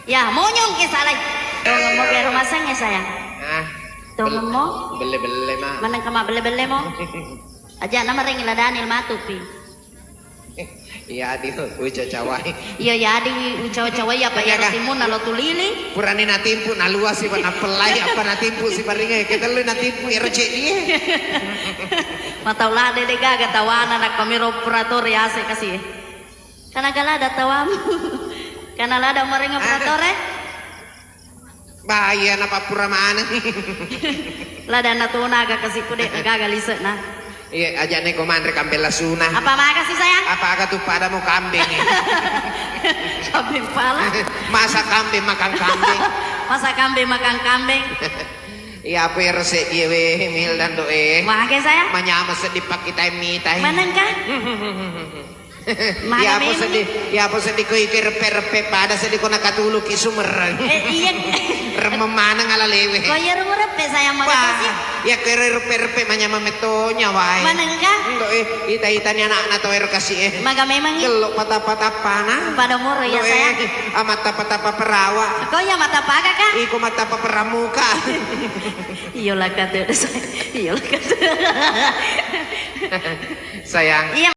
Ya, monyong ke salay. Tunggu mo ke rumah sang ya sayang. Ah, Tunggu mo. bele-bele mah. Manang kama bele-bele mo. Aja nama ring la Daniel matupi. Iya di uca cawai. Iya ya di ucawa-cawa ya pa ya timun na lo tulili. Purani natimpu na luas si na pelai apa natimpu si paringa kita lu natimpu ya rece dia. Mataulah de gaga tawana na kamero operator ya se kasih. Kana gala ada tawam. Kana lada maring operator Bahaya na papura mana. Lada na tunaga kasih kude gaga liset na. Iya aja nih komandre kambela sunah. Apa makasih sayang? Apa agak tuh padamu kambing ya? Kambing pala. Masa kambing makan kambing. Masa kambing makan kambing. Iya apa ya resek dia weh mil dan doe. Makasih sayang. Manyama sedih pak kita mitai. Manangka? Ya apa sedih ko iker-repe pada sedih ko nakatulog isumer. Iya. Rememana ngalalewe. Kau ya repe sayang makasih. Ya kere-repe manyama metonya wae. Manangka? Doe ita-itanya anak-anak toer kasih Maga memang gelok patah-patah pana. pada moro ya sayang. Amat tapa-tapa perawa. Kau ya mata paga kah? Iko mata peramuka. Iyalah kata. Iyalah kata. Sayang. Iya.